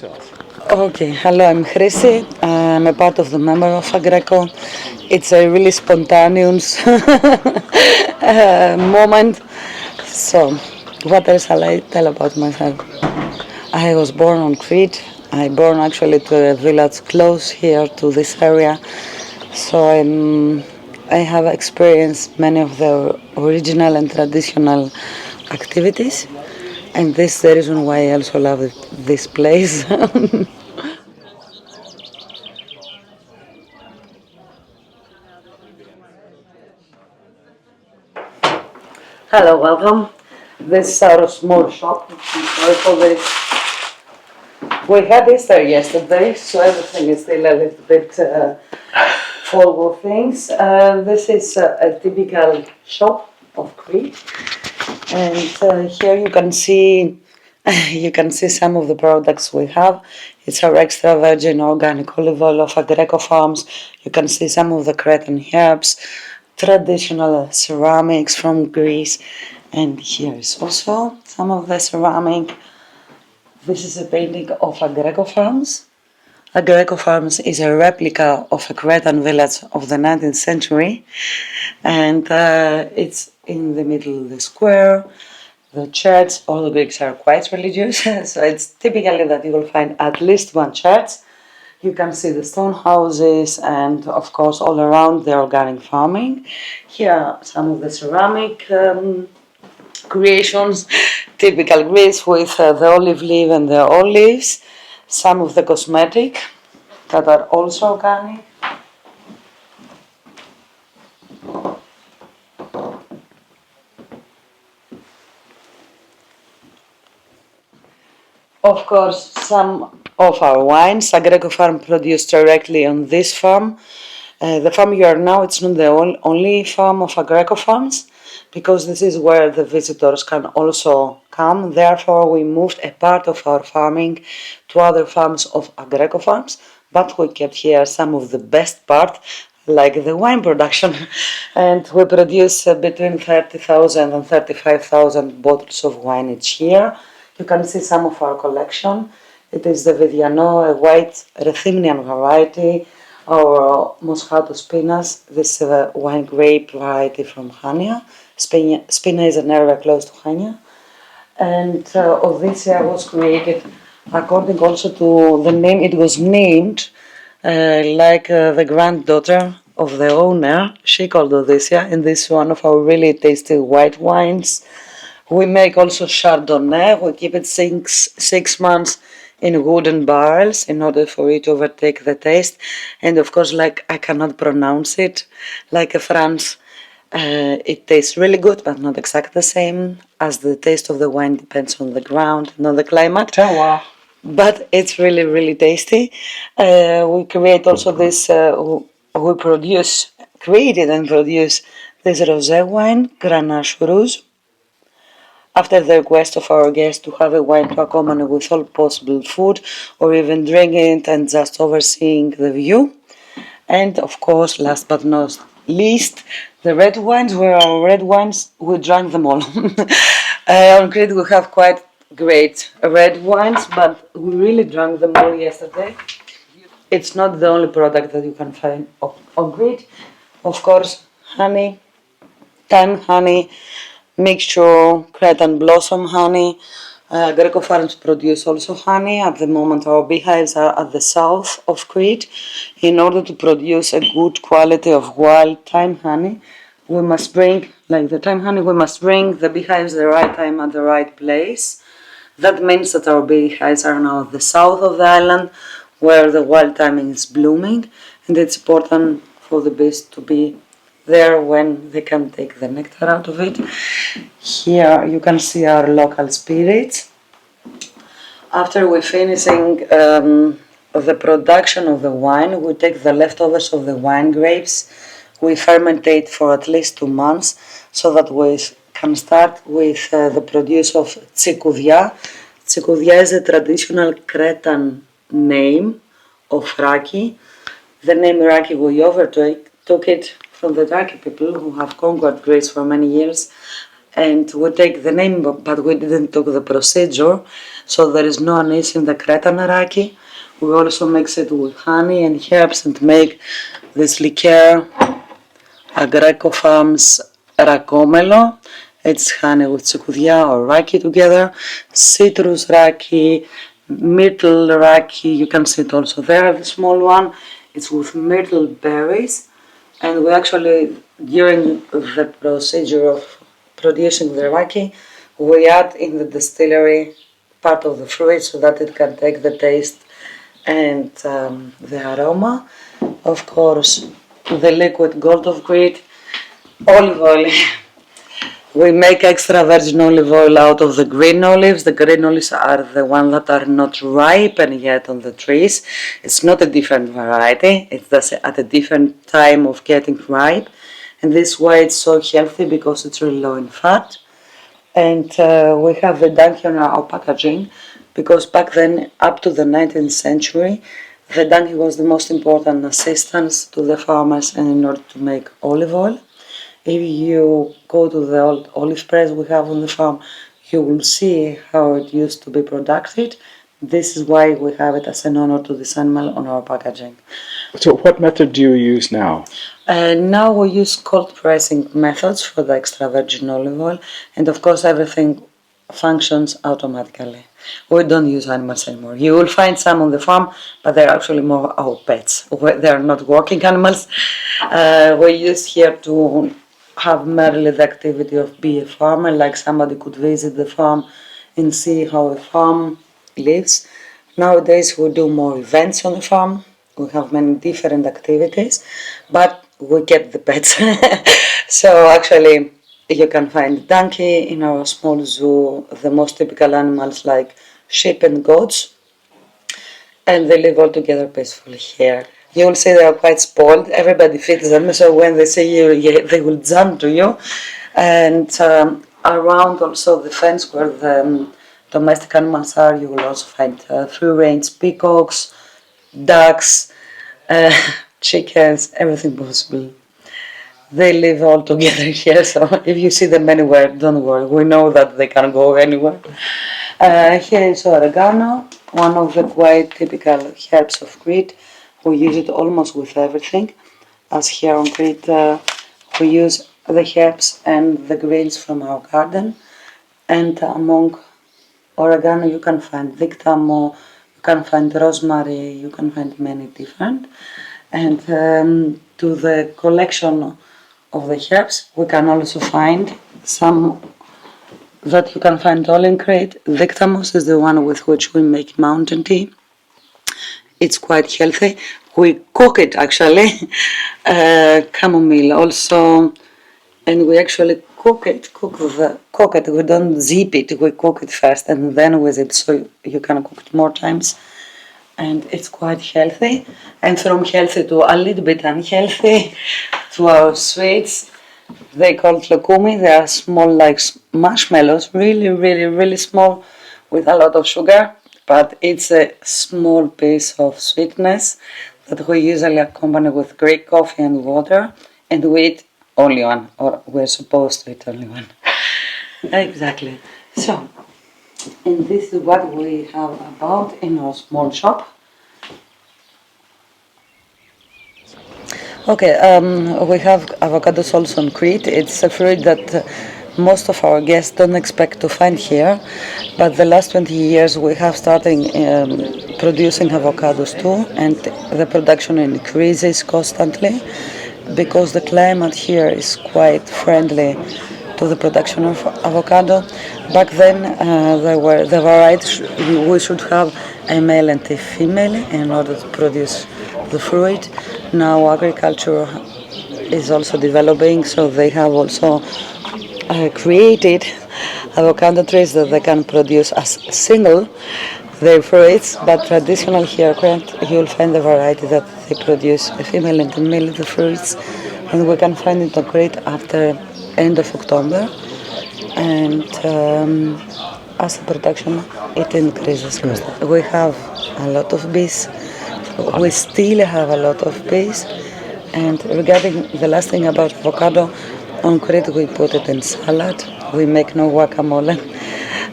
yourself. Okay, hello, I'm Chrissy. I'm a part of the member of Agreco. It's a really spontaneous moment. So, what else shall I tell about myself? I was born on Crete. I born actually to a village close here to this area. So I have experienced many of the original and traditional activities, and this is the reason why I also love this place. Hello, welcome. This is our small shop. Sorry for this. We had Easter yesterday, so everything is still a little bit full of things. This is a typical shop of Crete, and here you can see some of the products we have. It's our extra virgin organic olive oil of Agreco Farms. You can see some of the Cretan herbs, traditional ceramics from Greece, and here is also some of the ceramic. This is a painting of Agreco Farms. Agreco Farms is a replica of a Cretan village of the 19th century, and it's in the middle of the square. The church, all the Greeks are quite religious, so it's typically that you will find at least one church. You can see the stone houses and, of course, all around the organic farming. Here are some of the ceramic creations, typical Greece with the olive leaf and the olives. Some of the cosmetic that are also organic. Of course, some of our wines, Agreco Farm produced directly on this farm. The farm you are now, it's not the only farm of Agreco Farms, because this is where the visitors can also come. Therefore, we moved a part of our farming to other farms of Agreco Farms, but we kept here some of the best part, like the wine production. And we produce between 30,000 and 35,000 bottles of wine each year. You can see some of our collection. It is the Vidiano, a white Rethymnian variety, or Moscato Spinas. This is a wine grape variety from Chania. Spina is an area close to Chania. And Odysseia was created according also to the name. It was named like the granddaughter of the owner. She called Odysseia, and this is one of our really tasty white wines. We make also Chardonnay. We keep it six months in wooden barrels in order for it to overtake the taste. And of course, like I cannot pronounce it, like a France, it tastes really good, but not exactly the same, as the taste of the wine depends on the ground and on the climate. Terroir. But it's really, really tasty. We create also this, we created and produce this rosé wine, Grenache Rouge, after the request of our guests to have a wine to accompany with all possible food, or even drinking it and just overseeing the view. And of course, last but not least, the red wines were our red wines. We drank them all. On Crete, we have quite great red wines, but we really drank them all yesterday. It's not the only product that you can find on Crete. Of course, honey, thyme honey, mixture, Cretan blossom honey. Agreco Farms produce also honey. At the moment, our beehives are at the south of Crete. In order to produce a good quality of wild thyme honey, we must bring, like the thyme honey, we must bring the beehives the right time at the right place. That means that our beehives are now at the south of the island, where the wild thyme is blooming, and it's important for the bees to be there when they can take the nectar out of it. Here you can see our local spirits. After we finishing the production of the wine, we take the leftovers of the wine grapes. We fermentate for at least 2 months so that we can start with the produce of tsikoudia. Tsikoudia is a traditional Cretan name of raki. The name raki, we overtook it from the Turkic people who have conquered Greece for many years. and we take the name, but we didn't take the procedure, so there is no anise in the Cretan raki. We also mix it with honey and herbs and make this liqueur, Greco Farms Racomelo. It's honey with tsukoudia or raki together, citrus raki, myrtle raki, you can see it also there, the small one. It's with myrtle berries, and we actually, during the procedure of producing the raki, we add in the distillery part of the fruit so that it can take the taste and the aroma. Of course, the liquid gold of Crete, olive oil. We make extra virgin olive oil out of the green olives. The green olives are the ones that are not ripened yet on the trees. It's not a different variety. It's just at a different time of getting ripe. And this way it's so healthy because it's really low in fat. And we have the donkey on our packaging because back then, up to the 19th century, the donkey was the most important assistance to the farmers and in order to make olive oil. If you go to the old olive press we have on the farm, you will see how it used to be produced. This is why we have it as an honor to this animal on our packaging. So what method do you use now? Now we use cold pressing methods for the extra virgin olive oil, and of course everything functions automatically. We don't use animals anymore. You will find some on the farm, but they're actually more our pets. They're not working animals. We use here to have merely the activity of be a farmer, like somebody could visit the farm and see how a farm lives. Nowadays we do more events on the farm. We have many different activities, but we get the pets. So actually you can find donkey in our small zoo, the most typical animals like sheep and goats, and they live all together peacefully here. You will see they are quite spoiled. Everybody feeds them, so when they see you, they will jump to you. And around also the fence where the domestic animals are, you will also find free-range peacocks, ducks, chickens, everything possible. They live all together here, so if you see them anywhere, don't worry. We know that they can't go anywhere. Here is oregano, one of the quite typical herbs of Crete. We use it almost with everything, as here on Crete we use the herbs and the greens from our garden. And among oregano you can find dictamo, you can find rosemary, you can find many different. And to the collection of the herbs we can also find some that you can find all in Crete. Dictamos is the one with which we make mountain tea. It's quite healthy. We cook it actually. Chamomile also, and we actually cook it. We don't zip it. We cook it first and then with it, so you can cook it more times. And it's quite healthy. And from healthy to a little bit unhealthy, to our sweets. They called lokumi. They are small like marshmallows, really small, with a lot of sugar. But it's a small piece of sweetness that we usually accompany with Greek coffee and water, and we eat only one, or we're supposed to eat only one. Exactly. So, and this is what we have about in our small shop. Okay, we have avocados also on Crete. It's a fruit that most of our guests don't expect to find here, but the last 20 years we have started producing avocados too, and the production increases constantly because the climate here is quite friendly to the production of avocado. Back then there were the varieties, we should have a male and a female in order to produce the fruit. Now agriculture is also developing, so they have also created avocado trees that they can produce as single their fruits, but traditional here you'll find the variety that they produce a female and a male the fruits, and we can find it great after end of October, and as the production it increases. We have a lot of bees. We still have a lot of bees. And regarding the last thing about avocado, on Crete we put it in salad. We make no guacamole,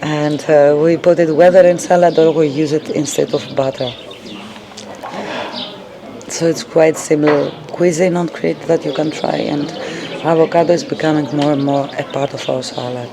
and we put it whether in salad or we use it instead of butter. So it's quite similar cuisine on Crete that you can try, and avocado is becoming more and more a part of our salad.